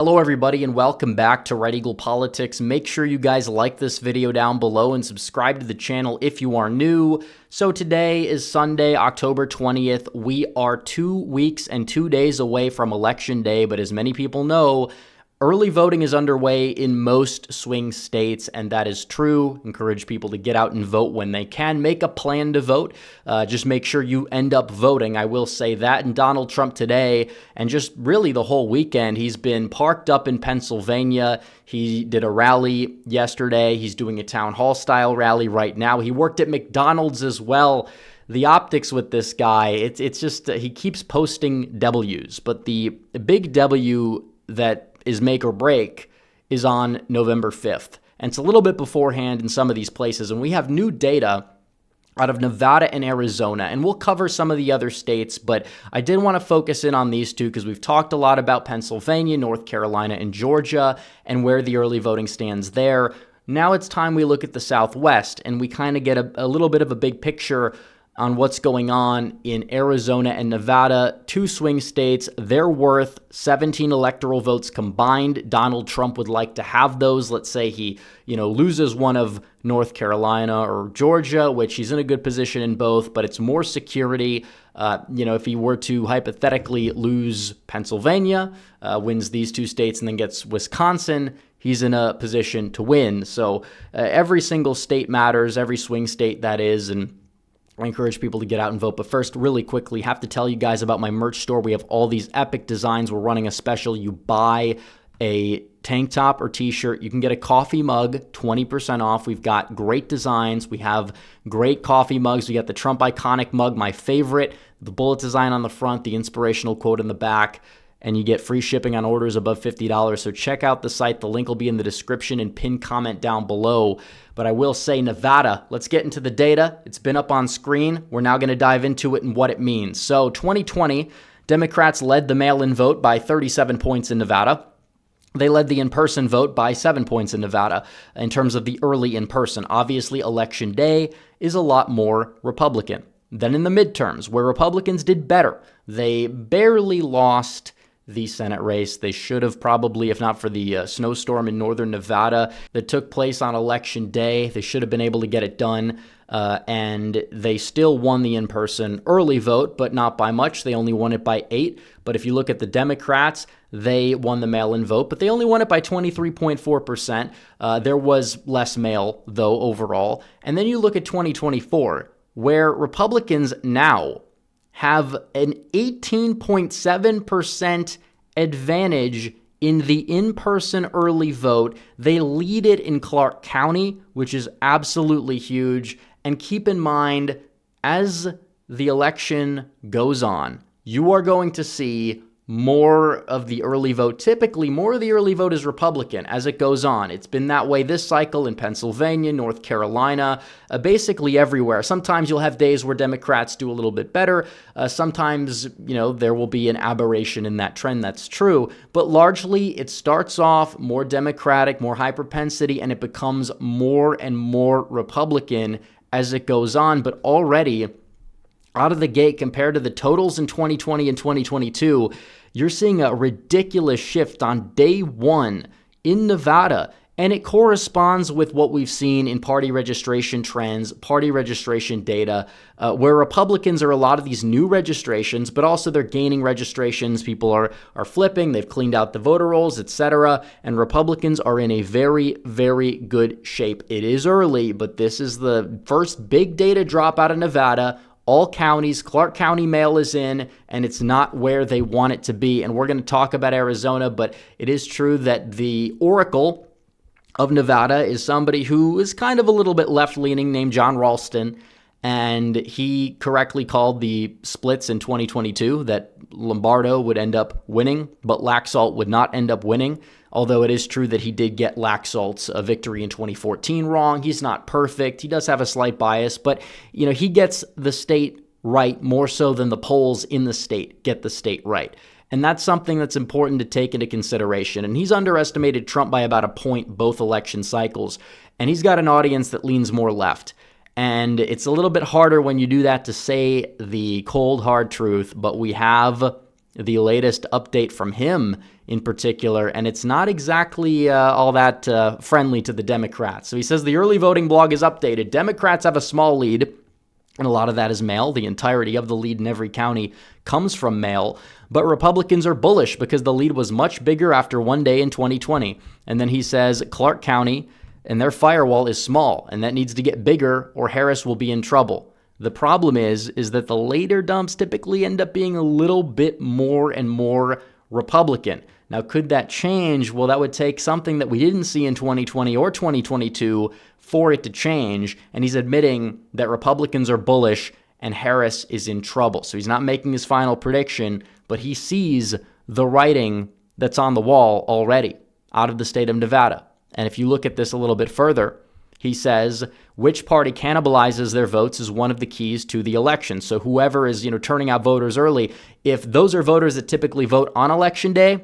Hello everybody and welcome back to Red Eagle Politics. Make sure you guys like this video down below and subscribe to the channel if you are new. So today is Sunday, October 20th. We are 2 weeks and 2 days away from Election Day, but as many people know, early voting is underway in most swing states, and that is true. Encourage people to get out and vote when they can. Make a plan to vote. Just make sure you end up voting. I will say that. And Donald Trump today, and just really the whole weekend, he's been parked up in Pennsylvania. He did a rally yesterday. He's doing a town hall style rally right now. He worked at McDonald's as well. The optics with this guy, it's just he keeps posting W's, but the big W that is make or break is on November 5th. And it's a little bit beforehand in some of these places. And we have new data out of Nevada and Arizona, and we'll cover some of the other states, but I did want to focus in on these two because we've talked a lot about Pennsylvania, North Carolina, and Georgia, and where the early voting stands there. Now it's time we look at the Southwest, and we kind of get a little bit of a big picture on what's going on in Arizona and Nevada, two swing states. They're worth 17 electoral votes combined. Donald Trump would like to have those. Let's say he, loses one of North Carolina or Georgia, which he's in a good position in both, but it's more security. If he were to hypothetically lose Pennsylvania, wins these two states and then gets Wisconsin, he's in a position to win. So every single state matters, every swing state that is, and I encourage people to get out and vote. But first, really quickly, have to tell you guys about my merch store. We have all these epic designs. We're running a special. You buy a tank top or t-shirt, you can get a coffee mug, 20% off. We've got great designs. We have great coffee mugs. We got the Trump Iconic mug, my favorite, the bullet design on the front, the inspirational quote in the back, and you get free shipping on orders above $50. So check out the site. The link will be in the description and pinned comment down below. But I will say Nevada, let's get into the data. It's been up on screen. We're now going to dive into it and what it means. So 2020, Democrats led the mail-in vote by 37 points in Nevada. They led the in-person vote by 7 points in Nevada in terms of the early in-person. Obviously, Election Day is a lot more Republican than in the midterms, where Republicans did better. They barely lost the Senate race. They should have probably, if not for the snowstorm in northern Nevada that took place on Election Day, they should have been able to get it done. And they still won the in-person early vote, but not by much. They only won it by 8. But if you look at the Democrats, they won the mail-in vote, but they only won it by 23.4%. There was less mail, though, overall. And then you look at 2024, where Republicans now have an 18.7% advantage in the in-person early vote. They lead it in Clark County, which is absolutely huge. And keep in mind, as the election goes on, you are going to see more of the early vote. Typically, more of the early vote is Republican as it goes on. It's been that way this cycle in Pennsylvania, North Carolina, basically everywhere. Sometimes you'll have days where Democrats do a little bit better. Sometimes, there will be an aberration in that trend. That's true. But largely, it starts off more Democratic, more high propensity, and it becomes more and more Republican as it goes on. But already, out of the gate, compared to the totals in 2020 and 2022, you're seeing a ridiculous shift on day one in Nevada, and it corresponds with what we've seen in party registration trends, party registration data, where Republicans are a lot of these new registrations, but also they're gaining registrations. People are flipping, they've cleaned out the voter rolls, etc., and Republicans are in a very, very good shape. It is early, but this is the first big data drop out of Nevada. All counties, Clark County mail is in, and it's not where they want it to be. And we're going to talk about Arizona, but it is true that the oracle of Nevada is somebody who is kind of a little bit left-leaning named John Ralston, and he correctly called the splits in 2022 that Lombardo would end up winning, but Laxalt would not end up winning. Although it is true that he did get Laxalt's victory in 2014 wrong. He's not perfect. He does have a slight bias, but he gets the state right more so than the polls in the state get the state right. And that's something that's important to take into consideration. And he's underestimated Trump by about a point both election cycles. And he's got an audience that leans more left. And it's a little bit harder when you do that to say the cold, hard truth, but we have the latest update from him in particular, and it's not exactly all that friendly to the Democrats. So he says the early voting blog is updated. Democrats have a small lead, and a lot of that is mail. The entirety of the lead in every county comes from mail. But Republicans are bullish because the lead was much bigger after one day in 2020. And then he says Clark County and their firewall is small, and that needs to get bigger or Harris will be in trouble. The problem is that the later dumps typically end up being a little bit more and more Republican. Now, could that change? Well, that would take something that we didn't see in 2020 or 2022 for it to change. And he's admitting that Republicans are bullish and Harris is in trouble. So he's not making his final prediction, but he sees the writing that's on the wall already out of the state of Nevada. And if you look at this a little bit further, he says which party cannibalizes their votes is one of the keys to the election. So whoever is, turning out voters early, if those are voters that typically vote on election day,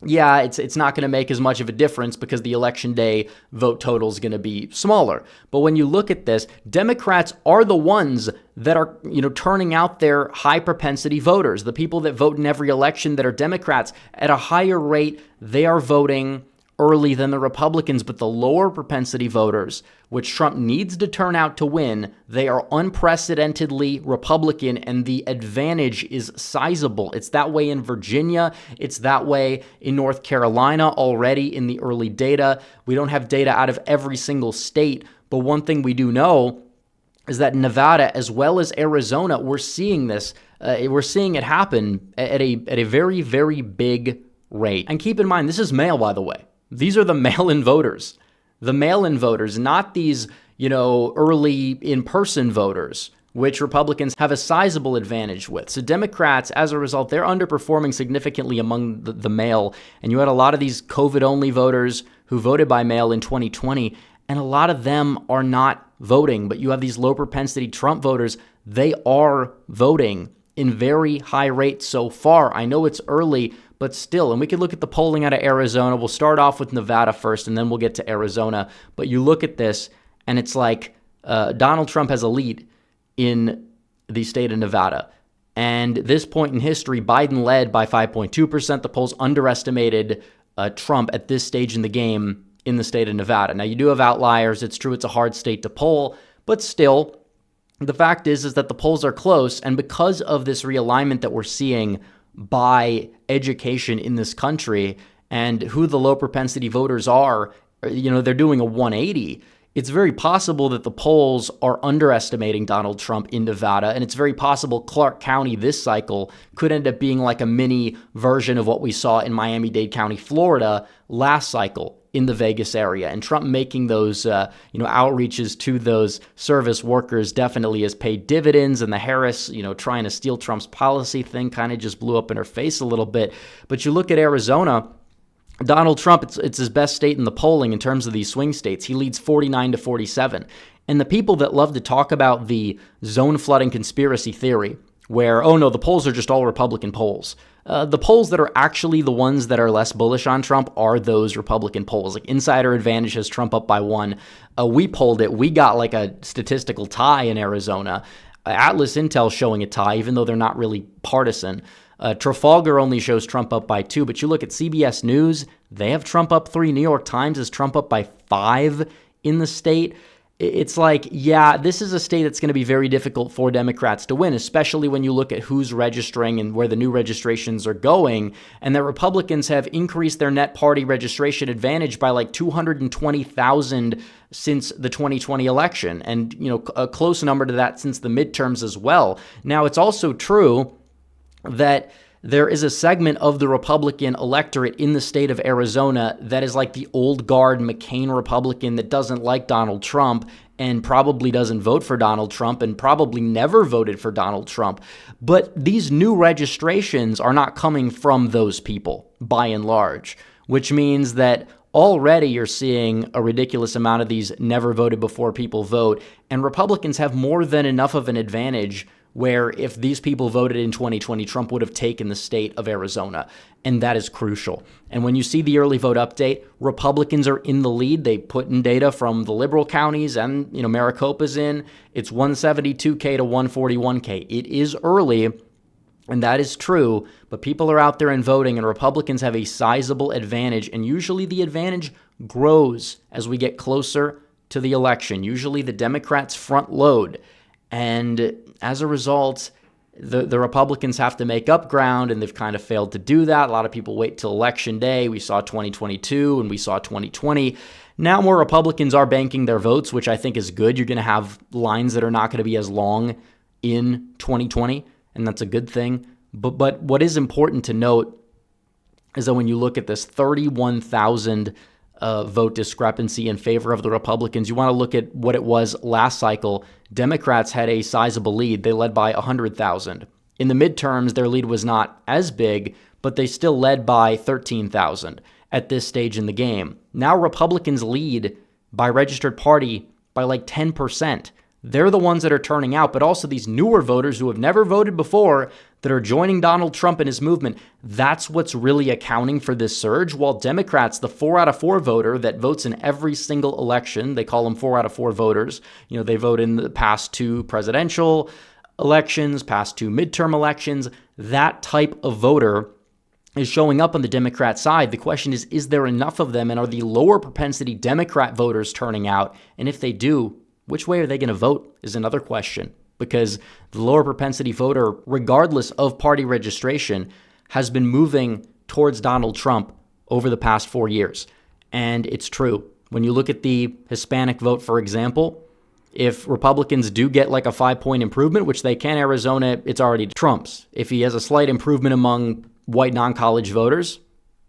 yeah, it's not going to make as much of a difference because the election day vote total is going to be smaller. But when you look at this, Democrats are the ones that are, turning out their high propensity voters. The people that vote in every election that are Democrats at a higher rate, they are voting early than the Republicans, but the lower propensity voters, which Trump needs to turn out to win, they are unprecedentedly Republican, and the advantage is sizable. It's that way in Virginia. It's that way in North Carolina already in the early data. We don't have data out of every single state, but one thing we do know is that Nevada, as well as Arizona, we're seeing this. We're seeing it happen at a very, very big rate. And keep in mind, this is mail, by the way. These are the mail-in voters. The mail-in voters, not these, early in-person voters, which Republicans have a sizable advantage with. So Democrats, as a result, they're underperforming significantly among the mail. And you had a lot of these COVID-only voters who voted by mail in 2020, and a lot of them are not voting. But you have these low-propensity Trump voters. They are voting in very high rates so far. I know it's early, but still, and we could look at the polling out of Arizona. We'll start off with Nevada first, and then we'll get to Arizona. But you look at this, and it's like Donald Trump has a lead in the state of Nevada. And at this point in history, Biden led by 5.2%. The polls underestimated Trump at this stage in the game in the state of Nevada. Now, you do have outliers. It's true it's a hard state to poll, but still, the fact is that the polls are close, and because of this realignment that we're seeing by education in this country and who the low propensity voters are, they're doing a 180. It's very possible that the polls are underestimating Donald Trump in Nevada, and it's very possible Clark County this cycle could end up being like a mini version of what we saw in Miami-Dade County, Florida last cycle in the Vegas area. And Trump making those, outreaches to those service workers definitely has paid dividends. And the Harris, trying to steal Trump's policy thing kind of just blew up in her face a little bit. But you look at Arizona, Donald Trump, it's his best state in the polling in terms of these swing states. He leads 49-47. And the people that love to talk about the zone flooding conspiracy theory, where, oh no, the polls are just all Republican polls. The polls that are actually the ones that are less bullish on Trump are those Republican polls. Like Insider Advantage has Trump up by 1. We polled it. We got like a statistical tie in Arizona. Atlas Intel showing a tie, even though they're not really partisan. Trafalgar only shows Trump up by 2, but you look at CBS News, they have Trump up 3. New York Times has Trump up by 5 in the state. It's like, yeah, this is a state that's going to be very difficult for Democrats to win, especially when you look at who's registering and where the new registrations are going, and that Republicans have increased their net party registration advantage by like 220,000 since the 2020 election, and, a close number to that since the midterms as well. Now, it's also true that there is a segment of the Republican electorate in the state of Arizona that is like the old guard McCain Republican that doesn't like Donald Trump and probably doesn't vote for Donald Trump and probably never voted for Donald Trump. But these new registrations are not coming from those people by and large, which means that already you're seeing a ridiculous amount of these never voted before people vote, and Republicans have more than enough of an advantage where if these people voted in 2020, Trump would have taken the state of Arizona, and that is crucial. And when you see the early vote update, Republicans are in the lead. They put in data from the liberal counties, and Maricopa's in. It's 172K to 141K. It is early, And that is true, but people are out there and voting, and Republicans have a sizable advantage, and usually the advantage grows as we get closer to the election. Usually the Democrats front load, and as a result, the Republicans have to make up ground, and they've kind of failed to do that. A lot of people wait till Election Day. We saw 2022, and we saw 2020. Now more Republicans are banking their votes, which I think is good. You're going to have lines that are not going to be as long in 2020. And that's a good thing. But what is important to note is that when you look at this 31,000 vote discrepancy in favor of the Republicans, you want to look at what it was last cycle. Democrats had a sizable lead. They led by 100,000. In the midterms, their lead was not as big, but they still led by 13,000 at this stage in the game. Now Republicans lead by registered party by like 10%. They're the ones that are turning out, but also these newer voters who have never voted before that are joining Donald Trump and his movement. That's what's really accounting for this surge. While Democrats, the 4 out of 4 voter that votes in every single election, they call them 4 out of 4 voters. You know, they vote in the past 2 presidential elections, past 2 midterm elections. That type of voter is showing up on the Democrat side. The question is there enough of them? And are the lower propensity Democrat voters turning out? And if they do, which way are they going to vote is another question, because the lower propensity voter, regardless of party registration, has been moving towards Donald Trump over the past 4 years. And it's true. When you look at the Hispanic vote, for example, if Republicans do get like a 5-point improvement, which they can, Arizona, it's already Trump's. If he has a slight improvement among white non-college voters,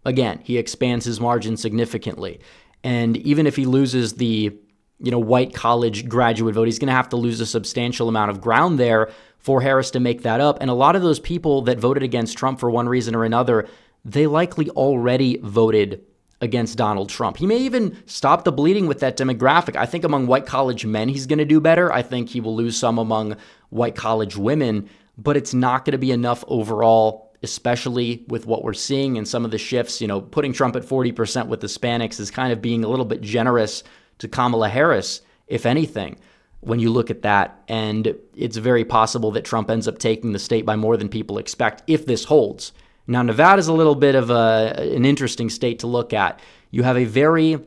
again, he expands his margin significantly. And even if he loses the white college graduate vote, he's going to have to lose a substantial amount of ground there for Harris to make that up. And a lot of those people that voted against Trump for one reason or another, they likely already voted against Donald Trump. He may even stop the bleeding with that demographic. I think among white college men, he's going to do better. I think he will lose some among white college women, but it's not going to be enough overall, especially with what we're seeing and some of the shifts. Putting Trump at 40% with Hispanics is kind of being a little bit generous to Kamala Harris, if anything, when you look at that. And it's very possible that Trump ends up taking the state by more than people expect if this holds. Now, Nevada is a little bit of an interesting state to look at. You have a very,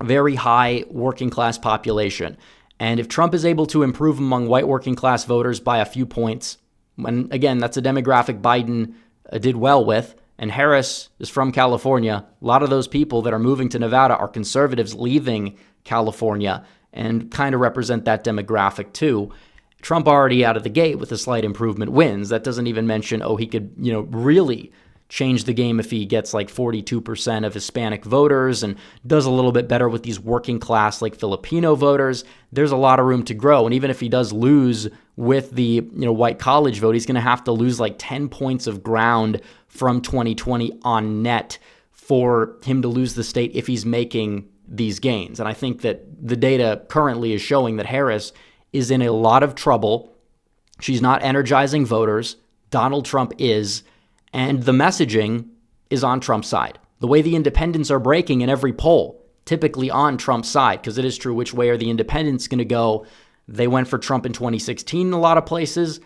very high working class population. And if Trump is able to improve among white working class voters by a few points, when again, that's a demographic Biden did well with, and Harris is from California, a lot of those people that are moving to Nevada are conservatives leaving California and kind of represent that demographic too. Trump already out of the gate with a slight improvement wins. That doesn't even mention, he could, really change the game if he gets like 42% of Hispanic voters and does a little bit better with these working class like Filipino voters. There's a lot of room to grow. And even if he does lose with the, white college vote, he's going to have to lose like 10 points of ground from 2020 on net for him to lose the state if he's making these gains. And I think that the data currently is showing that Harris is in a lot of trouble. She's not energizing voters. Donald Trump is. And the messaging is on Trump's side. The way the independents are breaking in every poll, typically on Trump's side, because it is true, which way are the independents going to go? They went for Trump in 2016 in a lot of places.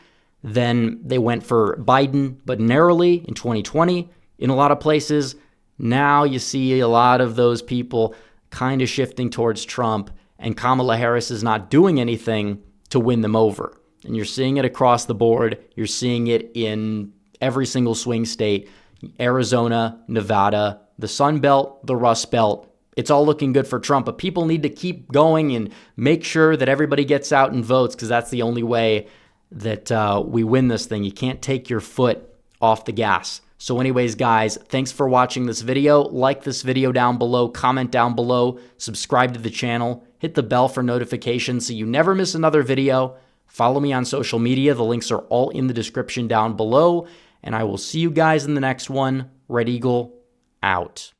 Then they went for Biden, but narrowly in 2020 in a lot of places. Now you see a lot of those people kind of shifting towards Trump, and Kamala Harris is not doing anything to win them over. And you're seeing it across the board. You're seeing it in every single swing state, Arizona, Nevada, the Sun Belt, the Rust Belt. It's all looking good for Trump, but people need to keep going and make sure that everybody gets out and votes, because that's the only way that we win this thing. You can't take your foot off the gas. So anyways, guys, thanks for watching this video. Like this video down below, comment down below, subscribe to the channel, hit the bell for notifications so you never miss another video. Follow me on social media. The links are all in the description down below. And I will see you guys in the next one. Red Eagle, out.